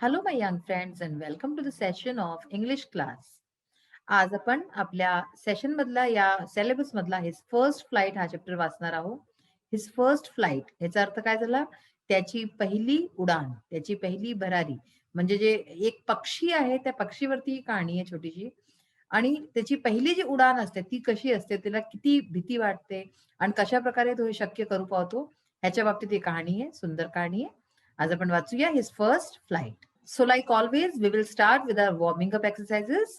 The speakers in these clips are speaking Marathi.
Hello, my young friends, and welcome to the session of English class. आज आपण आपल्या सेशन मधला या सिलेबस मधला हिज फर्स्ट फ्लाइट हा चॅप्टर वाचणार आहोत. हिज फर्स्ट फ्लाइट याचा अर्थ काय झाला? त्याची पहिली उडान, त्याची पहिली भरारी. म्हणजे जे एक पक्षी आहे त्या पक्षीवरती ही कहाणी आहे छोटीशी. आणि त्याची पहिली जी उडान असते ती कशी असते, त्याला किती भीती वाटते आणि कशा प्रकारे तो हे शक्य करू पाहतो, ह्याच्या बाबतीत ही कहाणी आहे. सुंदर कहाणी आहे. आज आपण वाचूया his first flight. So like always, we will start with our warming up exercises.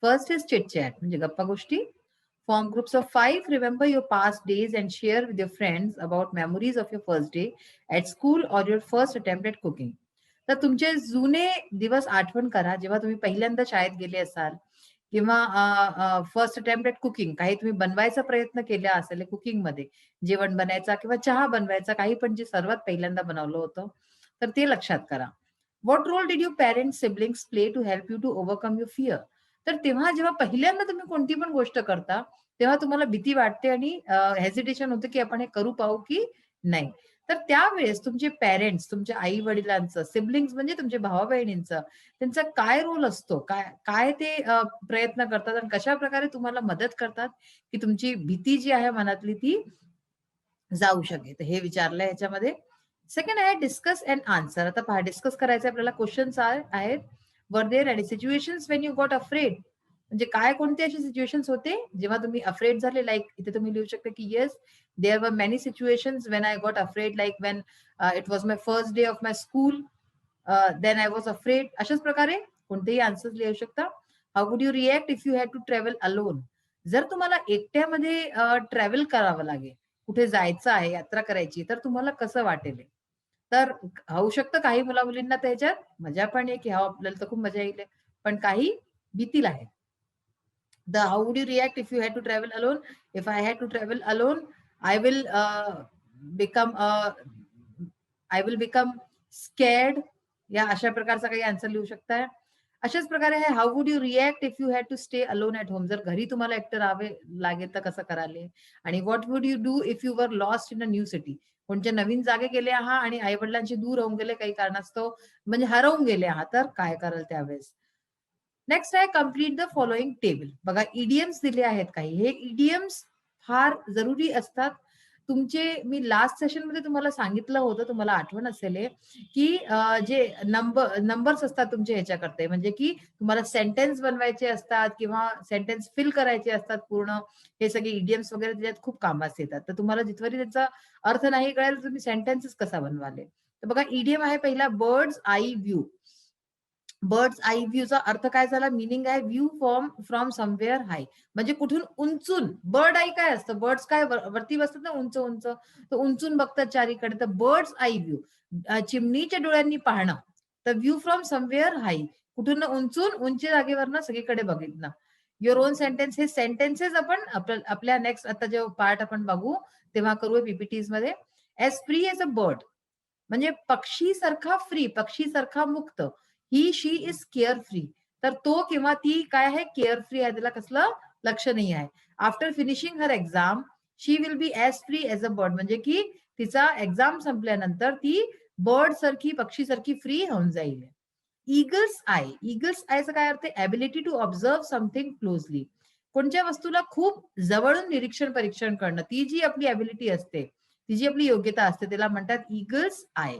First is chit chat, म्हणजे गप्पा गोष्टी. Form groups of 5. Remember your past days and share with your friends about memories of your first day at school or your first attempt at cooking. तर तुमचे जुने दिवस आठवण करा, जेव्हा तुम्ही पहिल्यांदा शाळेत गेले असाल किंवा फर्स्ट अटेम्प्ट एट कुकिंग, काही तुम्ही बनवायचा प्रयत्न केला असेल कुकिंगमध्ये, जेवण बनायचा किंवा चहा बनवायचा, काही पण जे सर्वात पहिल्यांदा बनवलं होतं, तर ते लक्षात करा. What role did your parents siblings play to help you to overcome your fear? तर तेव्हा जेव्हा पहिल्यांदा तुम्ही कोणती पण गोष्ट करता, तेव्हा तुम्हाला भीती वाटते आणि हेजिटेशन होतं, की आपण हे करू पाहू की नाही. तर त्यावेळेस तुमचे पेरेंट्स, तुमच्या आई-वडिलांचं, सिबलिंग्स म्हणजे तुमच्या भावा-बहिणींचं, त्यांचा काय रोल असतो? काय काय ते प्रयत्न करतात आणि कशाप्रकारे तुम्हाला मदत करतात, की तुमची भीती जी आहे मनातली ती जाऊ शकेल. तर हे विचारलंय ह्याच्यामध्ये. सेकंड आहे डिस्कस अँड आन्सर. आता पहा, डिस्कस करायचे आपल्याला क्वेश्चन्स आहेत. Are there any situations when you got afraid? म्हणजे काय कोणते असे सिच्युएशन्स होते जेव्हा तुम्ही अफ्रेड झाले? लाइक इथे तुम्ही लिहू शकता की yes, there are many situations when I got afraid, like when it was my first day of my school, then I was afraid. अशाच प्रकारे कोणतेही आन्सर्स लिहू शकता. How would you react if you had to travel alone? जर तुम्हाला एकट्यामध्ये ट्रॅव्हल करावं लागेल, कुठे जायचं आहे, यात्रा करायची, तर तुम्हाला कसं वाटेल? तर होऊ शकतं काही मुला-मुलींना त्याच्यात मजा पण आहे, की हां, आपल्याला तर खूप मजा येईल. पण काही भीती आहे. How would you react if you had to travel alone? If I had to travel alone, I will become I will become scared. या अशा प्रकारचा काही आन्सर लिहू शकताय. अशाच प्रकारे आहे, how would you react if you had to stay alone at home? जर घरी तुम्हाला एकटं राहावे लागेल तर कसं कराल? आणि what would you do if you were lost in a new city? कोणत्या नवीन जागे गेले आहात आणि आई-वडिलांशी दूर होऊन गेले काही कारणास्तव, म्हणजे हरवून गेले आहात, तर काय कराल त्यावेळेस? नेक्स्ट आहे कंप्लीट द फॉलोइंग टेबल. बघा, इडियम्स दिले आहेत काही. हे इडियम्स फार जरुरी असतात. तुमचे मी लास्ट सेशनमध्ये तुम्हाला सांगितलं होतं, तुम्हाला आठवण असेल हे, की जे नंबर्स असतात तुमचे ह्याच्याकरते, म्हणजे की तुम्हाला सेंटेन्स बनवायचे असतात किंवा सेंटेन्स फिल करायचे असतात पूर्ण. हे सगळे इडियम्स वगैरे त्याच्यात खूप कामास येतात. तर तुम्हाला जिथवरी त्याचा अर्थ नाही कळेल, तुम्ही सेंटेन्सेस कसा बनवाले. तर बघा, इडियम आहे पहिला bird's eye view. Bird's eye व्ह्यूचा अर्थ काय झाला? मीनिंग आहे view from from somewhere high. म्हणजे कुठून उंचून. बर्ड आय काय असतं? बर्ड्स काय वरती बसतात ना उंच उंच, तर उंचून बघतात चारीकडे. तर बर्ड्स आय व्ह्यू, चिमणीच्या डोळ्यांनी पाहणं. तर व्ह्यू फ्रॉम समवेअर हाय, कुठून उंचून, उंच जागेवरनं सगळीकडे बघितलं. Your on sentence. हे सेंटेन्सेस आपण आपल्या नेक्स्ट आता जे पार्ट आपण बघू तेव्हा करू पीपीटीज मध्ये. As free as a bird, म्हणजे पक्षीसारखा फ्री, पक्षीसारखा मुक्त. He she is care free. तर तो किंवा ती काय आहे? केअर फ्री आहे. त्याला कसलं लक्ष नाही आहे. After finishing her exam she will be as free as a bird, म्हणजे की तिचा एक्झाम संपल्यानंतर ती बर्ड सारखी, पक्षीसारखी फ्री होऊन जाईल. Eagles I. ईगल्स आयचा काय अर्थ आहे? Ability to observe something closely. कोणत्या वस्तूला खूप जवळून निरीक्षण परीक्षण करणं, ती जी आपली एबिलिटी असते, ती जी आपली योग्यता असते, त्याला म्हणतात eagle's eye.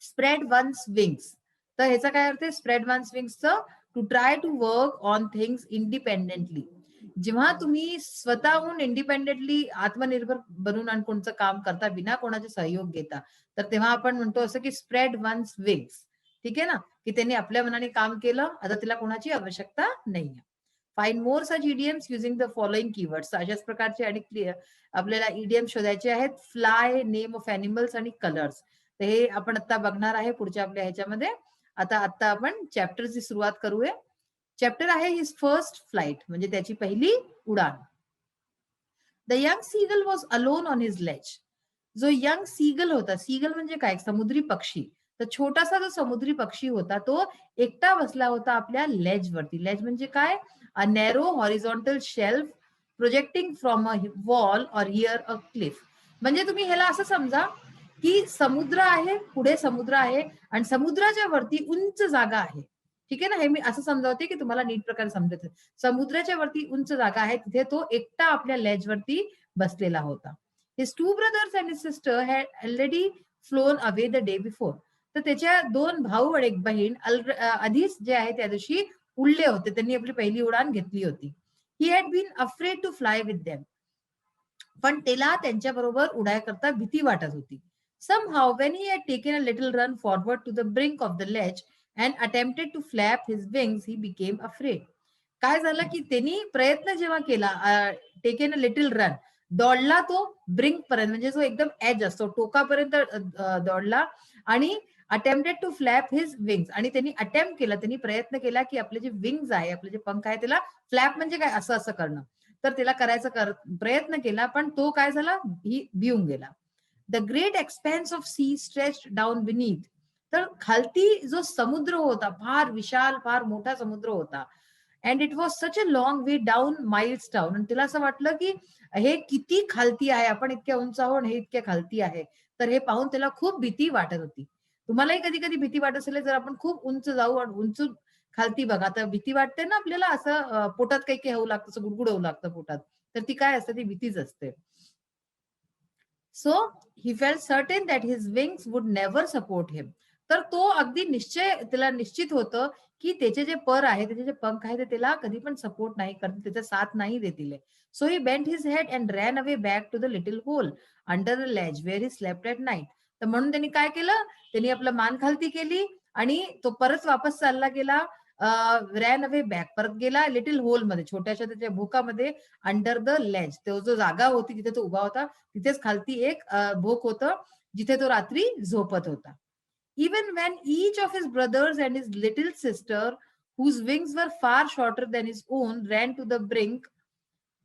Spread one's wings. तर ह्याचा काय अर्थ आहे? स्प्रेड वन्स विंग्सचं to try to work on things independently. जेव्हा तुम्ही स्वतःहून इंडिपेंडेंटली आत्मनिर्भर बनून आणि कोणचं काम करता बिना कोणाचे सहयोग घेता, तर तेव्हा आपण म्हणतो असं की स्प्रेड वन्स विंग्स. ठीक आहे ना? की त्यांनी आपल्या मनाने काम केलं, आता तिला कोणाची आवश्यकता नाहीये. Find more such idioms using the following keywords. अशाच प्रकारचे आणि आपल्याला इडियम शोधायचे आहेत. फ्लाय, नेम ऑफ एनिमल्स आणि कलर्स. तर हे आपण आता बघणार आहे पुढच्या आपल्या ह्याच्यामध्ये. आता आपण चॅप्टरची सुरुवात करूया. चॅप्टर आहे हिज फर्स्ट फ्लाइट, म्हणजे त्याची पहिली उडान. The young seagull was alone on his ledge. जो यंग सीगल होता, सीगल म्हणजे काय? समुद्री पक्षी. तर छोटासा जो समुद्री पक्षी होता, तो एकटा बसला होता आपल्या लेज वरती. लेज म्हणजे काय? A narrow horizontal shelf projecting from a wall or here a cliff. म्हणजे तुम्ही ह्याला असं समजा की समुद्र आहे, पुढे समुद्र आहे आणि समुद्राच्या वरती उंच जागा आहे. ठीक आहे ना, हे मी असं समजावते की तुम्हाला नीट प्रकारे समजत. समुद्राच्या वरती उंच जागा आहे, तिथे तो एकटा आपल्या लेज वरती बसलेला होता. His two brothers and his sister had already phloem away the day before. तर त्याच्या 2 भाऊ आणि 1 बहीण आधीच जे आहे त्या दिवशी उडले होते. त्यांनी आपली पहिली उडान घेतली होती. He had been afraid to fly with them. पण त्याला त्यांच्याबरोबर उडायकरता भीती वाटत होती. Somehow, when he had taken a little run forward to the brink of the ledge and attempted to flap his wings, he became afraid. काय झालं की त्यांनी प्रयत्न जेव्हा केला, टेकन अ लिटिल रन, दौडला तो ब्रिंक पर्यंत, म्हणजे जो एकदम एज असतो टोकापर्यंत दौडला आणि attempted to flap his wings, आणि त्यांनी अटेम्प्ट केला, त्यांनी प्रयत्न केला की आपले जे विंग्स आहे, आपले जे पंख आहे, त्याला फ्लॅप म्हणजे काय असं असं करणं, तर त्याला करायचा प्रयत्न केला, पण तो काय झाला, ही भिवून गेला. The great expanse of sea stretched down beneath. तर खालती जो समुद्र होता, फार विशाल, फार मोठा समुद्र होता. And it was such a long way down, miles down. आणि तिला असं वाटलं की हे किती खालती आहे, आपण इतक्या उंच आहोत, हे इतक्या खालती आहे. तर हे पाहून त्याला खूप भीती वाटत होती. तुम्हालाही कधी कधी भीती वाटत असेल, जर आपण खूप उंच जाऊ आणि उंच खालती बघा, तर भीती वाटते ना आपल्याला, असं पोटात काही काही होऊ लागतं, असं गुडगुड होऊ लागतं पोटात. तर ती काय असते, ती भीतीच असते. So he felt certain that his wings would never support him. तर तो अगदी निश्चय, त्याला निश्चित होतं की त्याचे जे पर आहे, त्याचे जे पंख आहे, ते त्याला कधी पण सपोर्ट नाही करतील, त्याचा साथ नाही देतील. So he bent his head and ran away back to the little hole under the ledge where he slept at night. तर म्हणून त्यांनी काय केलं, त्यांनी आपलं मान खालती केली आणि तो परत वापस चालला गेला, रॅन अवे बॅक, परत गेला लिटिल होल मध्ये, छोट्याशा त्याच्या भोकामध्ये, अंडर द लेज, तो जो जागा होती जिथे तो उभा होता, तिथेच खालती एक भोक होतं, जिथे तो रात्री झोपत होता. Even when each of his brothers and his little sister, whose wings were far shorter than his own, ran to the brink.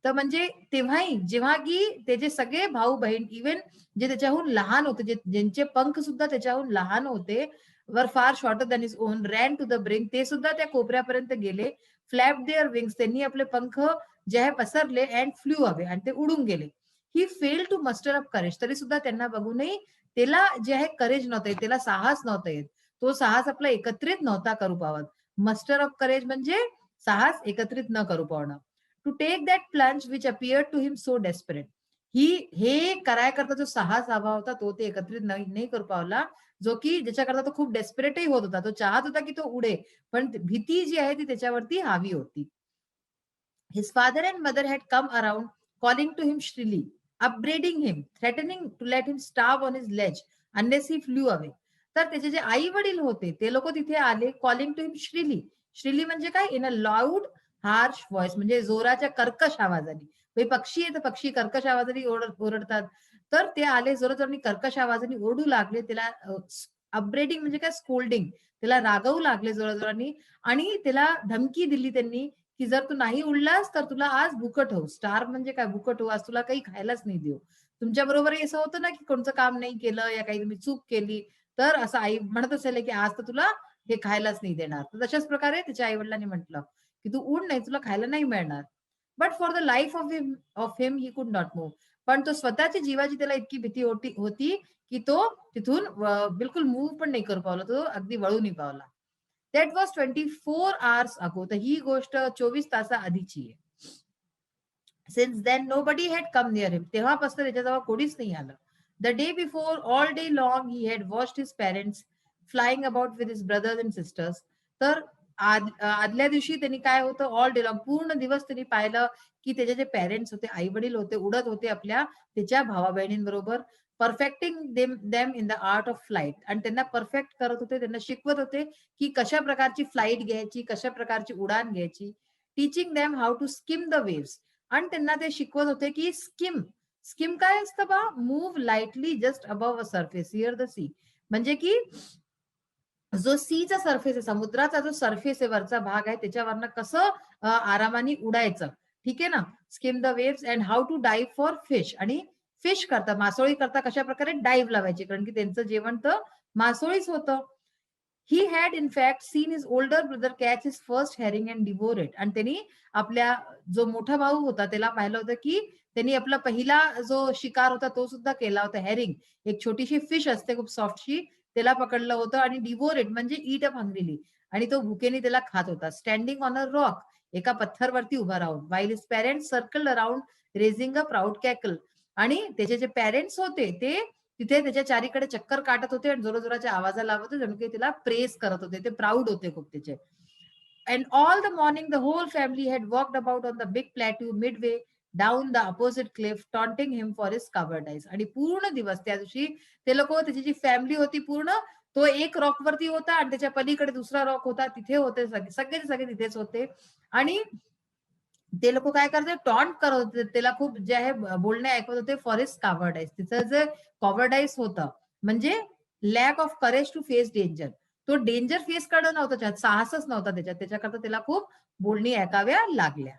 तर म्हणजे तेव्हाही, जेव्हा की त्याचे सगळे भाऊ बहीण, इवन जे त्याच्याहून लहान होते, ज्यांचे पंख सुद्धा त्याच्याहून लहान होते, were far shorter than his own, ran to the brink, ते सुद्धा त्या कोपऱ्यापर्यंत गेले. फ्लॅप देअर विंग्स, त्यांनी आपले पंख जे आहे पसरले, अँड फ्ल्यू अवे, आणि ते उडून गेले. He fail to muster up courage, तरी सुद्धा त्यांना बघूनही त्याला जे आहे करेज नव्हतं येत, त्याला साहस नव्हतं येत, तो साहस आपला एकत्रित नव्हता करू पावत. मस्टर अप करेज म्हणजे साहस एकत्रित न करू पावणं. To take that plunge which appear to him so desperate. ही हे करायकरता जो साहस हवा होता, तो ते एकत्रित नाही करू पावला, जो की ज्याच्याकरता तो खूप डेस्परेटही होत होता. तो चाहत होता की तो उडे, पण भीती जी आहे ती त्याच्यावरती हावी होती. His father and mother had come around, calling to him shrilly, upbraiding him, threatening to let him starve on his ledge unless he flew away. तर त्याचे जे आई वडील होते, ते लोक तिथे आले, कॉलिंग टू हिम श्रीली. श्रीली म्हणजे काय, in a loud harsh voice, म्हणजे जोराच्या कर्कश आवाजाने. पक्षी आहे तर पक्षी कर्कश आवाजाने ओरडतात. तर ते आले जोरात कर्कश आवाजाने ओरडू लागले त्याला. अपब्रेडिंग म्हणजे काय, स्कोल्डिंग, त्याला रागवू लागले जोराजोराने, आणि त्याला धमकी दिली त्यांनी की जर तू नाही उडलास तर तुला आज भुकट होऊ. स्टार म्हणजे काय, भुकट होऊ, आज तुला काही खायलाच नाही देऊ. तुमच्या बरोबर असं होतं ना, की कोणतं काम नाही केलं या काही तुम्ही चूक केली, तर असं आई म्हणत असेल की आज तर तुला हे खायलाच नाही देणार. तर तशाच प्रकारे त्याच्या आई वडिलांनी म्हटलं की तू उड, नाही तुला खायला नाही मिळणार. But for the life of him he could not move. पण तो स्वतःच्या जीवाची त्याला इतकी भीती होती की तो तिथून बिलकुल मूव्ह पण नाही करू पावला, तो अगदी वळू नाही पावला. दॅट वॉज 24 hours अगो. तर ही गोष्ट 24 तासा आधीची आहे. Since then nobody had come near him. तेव्हापासून त्याच्याजवळ कोणीच नाही आलं. The day before all day long he had watched his parents flying about with his brothers and sisters. तर आदल्या दिवशी त्यांनी काय होतं, ऑल डे लॉंग, पूर्ण दिवस त्यांनी पाहिलं की त्याचे जे पेरेंट्स होते, आई वडील होते, उडत होते आपल्या त्याच्या भावा बहिणींबरोबर, perfecting them in the art of flight. आणि त्यांना परफेक्ट करत होते, त्यांना शिकवत होते की कशा प्रकारची फ्लाइट घ्यायची, कशा प्रकारची उडान घ्यायची. Teaching them how to skim the waves. आणि त्यांना ते शिकवत होते की स्किम, स्किम काय असतं बा, move lightly just above a surface here the sea. म्हणजे की जो सीचा सरफेस आहे, समुद्राचा जो सरफेस आहे, वरचा भाग आहे, त्याच्यावरनं कसं आरामाने उडायचं. ठीक आहे ना. Skim the waves and how to dive for fish. आणि फिश करता, मासोळी करता कशा प्रकारे डाईव्ह लावायची, कारण की त्यांचं जेवण तर मासोळीच होतं. He had in fact seen his older brother catch his first herring and devour it. आणि त्यांनी आपल्या जो मोठा भाऊ होता त्याला पाहिलं होतं की त्यांनी आपला पहिला जो शिकार होता तो सुद्धा केला होता. हेरिंग एक छोटीशी फिश असते खूप सॉफ्टशी, त्याला पकडलं होतं. आणि डिवोर इट म्हणजे ईट अप हंग्रीली, आणि तो भुकेने त्याला खात होता. स्टँडिंग ऑन अ रॉक, एका पत्थरवरती उभा राहून. While his parents circle around raising a proud cackle. आणि त्याचे जे पेरेंट्स होते ते तिथे त्याच्या चारीकडे चक्कर काटत होते आणि जोरजोराच्या आवाजा लावत होते, जणू काही तिला प्रेस करत होते. ते प्राऊड होते खूप त्याचे. And all the morning, the whole family had walked about on the big plateau midway down the opposite cliff, taunting him for his cowardice. आणि पूर्ण दिवस त्या दिवशी ते लोक, त्याची जी फॅमिली होती पूर्ण, तो एक रॉक वरती होता आणि त्याच्या पलीकडे दुसरा रॉक होता, तिथे होते सगळे सगळे तिथेच होते. आणि ते लोक काय करते, टॉन्ट करत होते त्याला, खूप जे आहे बोलणे ऐकत होते फॉर हिज कॉवर्डाईस. तिचं जे कॉवर्डाईस होतं म्हणजे lack of courage to face danger. तो डेंजर फेस करणं नव्हतं त्याच्यात, साहसच नव्हता त्याच्यात, त्याच्याकरता त्याला खूप बोलणी ऐकाव्या लागल्या.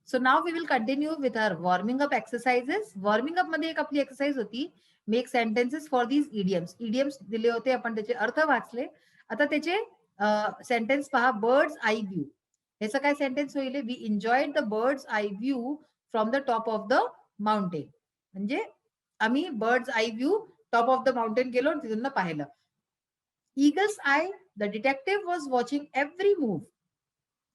So now we will continue with our warming up exercises. Warming up मध्ये एक आपली एक्सरसाइज होती, make sentences for these idioms. Idioms दिले होते, आपण त्याचे अर्थ वाचले. आता त्याचे सेंटेन्स पहा. बर्ड्स आय व्ह्यू, ह्याचं काय सेंटेन्स होईल? We enjoyed the birds eye view from the top of the mountain. म्हणजे आम्ही birds eye view top of the mountain गेलो आणि तिथून पाहिलं. Eagle's eye, the detective was watching every move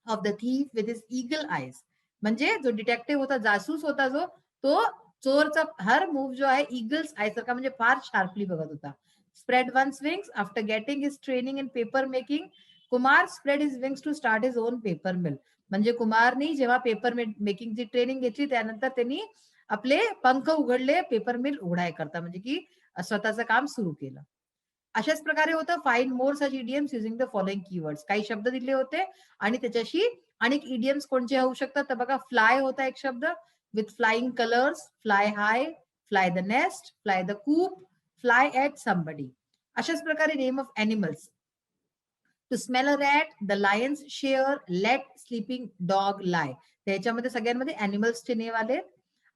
of the thief with his eagle eyes. म्हणजे जो डिटेक्टिव्ह होता, जासूस होता जो, तो चोरचा हर मूव जो आहे ईगल्स आय सारखा म्हणजे फार शार्पली बघत होता. Spread one's wings after getting his training in paper making, Kumar spread his wings to start his own paper mill. म्हणजे कुमारनी जेव्हा पेपर मेकिंगची ट्रेनिंग घेतली त्यानंतर त्यांनी आपले पंख उघडले पेपर मिल उघडाय करता, म्हणजे की स्वतःचं काम सुरू केलं. अशाच प्रकारे होतं. Find more such idioms using the following keywords. काही शब्द दिले होते आणि त्याच्याशी अनेक इडियम्स कोणते होऊ शकतात. तर बघा, फ्लाय होता एक शब्द, with flying colours, fly high, fly the nest, fly the coop, fly at somebody. अशाच प्रकारे name of animals. To smell a rat, the lion's share, let sleeping dog lie. त्याच्यामध्ये सगळ्यांमध्ये अॅनिमल्सचे नेम आले.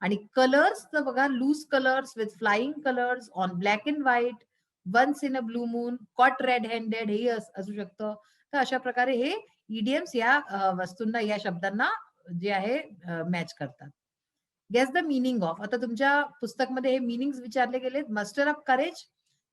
आणि कलर्स तर बघा, lose colours with flying colours, on black and white, once in a blue moon, caught red handed, हे असू शकतं. तर अशा प्रकारे हे इडियम्स या वस्तूंना, या शब्दांना जे आहे मॅच करतात. Guess the meaning of. आता तुमच्या पुस्तकमध्ये हे मिनिंग विचारले गेले. मस्टर अप करेज,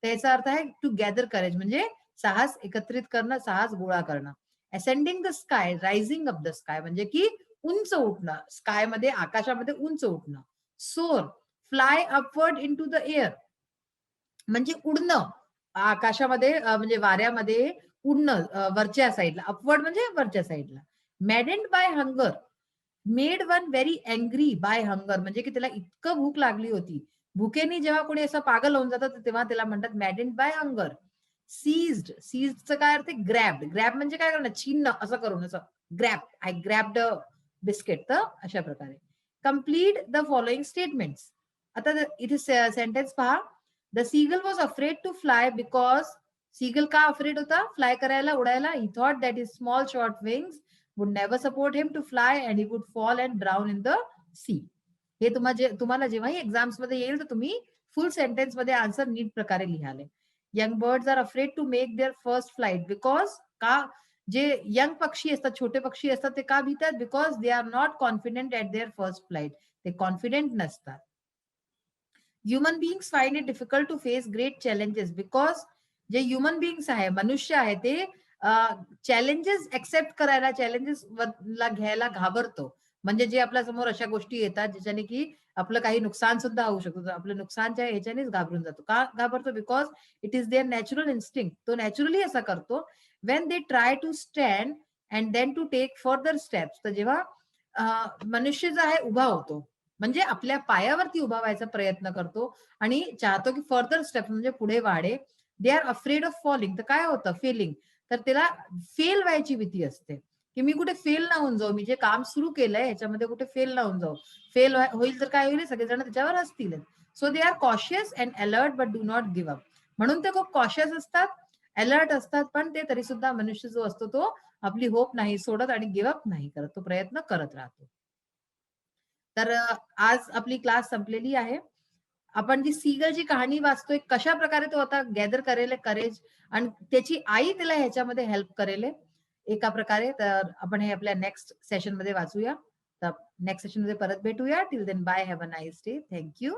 त्याचा अर्थ आहे टू गॅदर करेज, म्हणजे साहस एकत्रित करणं, साहस गोळा करणं. Ascending the sky, rising up the sky, म्हणजे की उंच उठणं, स्काय मध्ये आकाशामध्ये उंच उठणं. Soar, fly upward into the air, म्हणजे उडणं आकाशामध्ये, म्हणजे वाऱ्यामध्ये उडणं वरच्या साईडला. अपवर्ड म्हणजे वरच्या साईडला. Maddened by hunger, made one very angry by hunger, म्हणजे की त्याला इतकं भूक लागली होती. भुकेने जेव्हा कोणी असं पागल होऊन जातं तेव्हा त्याला म्हणतात मॅडेंड बाय हंगर. सीज्ड, सीज्डचं काय अर्थ आहे? ग्रॅब्ड. ग्रॅब म्हणजे काय करणं? छीनणं, असं करून, असं grab, I grabbed a biscuit. तर अशा प्रकारे. Complete the following statements. आता इथे सेंटेन्स पहा. The seagull was afraid to fly because, seagull का अफ्रेड होता फ्लाय करायला, उडायला? He thought that is small short wings would never support him to fly and he would fall and drown in the sea. हे तुम्हाला जेव्हाही एक्झाम्स मध्ये येईल तर तुम्ही फुल सेंटेन्स मध्ये आन्सर नीट प्रकारे लिहाले. Young birds are afraid to make their first flight because, का जे यंग पक्षी असतात, छोटे पक्षी असतात, ते का भीतात? Because they are not confident at their first flight, ते कॉन्फिडेंट नसतात. Human beings find it difficult to face great challenges because, जे ह्युमन बीइंग्स आहे, मनुष्य आहे, ते चॅलेंजेस एक्सेप्ट करायला, चॅलेंजेस ला घ्यायला घाबरतो. म्हणजे जे आपल्या समोर अशा गोष्टी येतात ज्याच्याने की आपलं काही नुकसान सुद्धा होऊ शकतो, आपलं नुकसानच्या ह्याच्यानेच घाबरून जातो. का घाबरतो? Because it is their natural instinct. तो नॅचरली असा करतो. When they try to stand and then to take further steps. तर जेव्हा मनुष्य जो आहे उभा होतो, म्हणजे आपल्या पायावरती उभा व्हायचा प्रयत्न करतो आणि चाहतो की फर्दर स्टेप म्हणजे पुढे वाढे. They are afraid of falling. तर काय होतं? फेलिंग. तर त्याला फेल व्हायची भीती असते, की मी कुठे फेल ना होऊन जाऊ, मी जे काम सुरू केलंय ह्याच्यामध्ये कुठे फेल ना होऊन जाऊ. फेल होईल तर काय होईल? सगळेजण त्याच्यावर हसतील. So they are cautious and alert but do not give up. म्हणून ते खूप कॉशियस असतात, अलर्ट असतात, पण ते तरी सुद्धा मनुष्य जो असतो तो आपली होप नाही सोडत आणि गिव्ह अप नाही करत, तो प्रयत्न करत राहतो. तर आज आपली क्लास संपलेली आहे. आपण जी सीगलची कहाणी वाचतोय कशा प्रकारे तो आता गॅदर करेल करेज आणि त्याची आई त्याला ह्याच्यामध्ये हेल्प करेल एका प्रकारे. तर आपण हे आपल्या नेक्स्ट सेशन मध्ये वाचूया. तर नेक्स्ट सेशन मध्ये परत भेटूया. Till then bye, have a nice day. Thank you.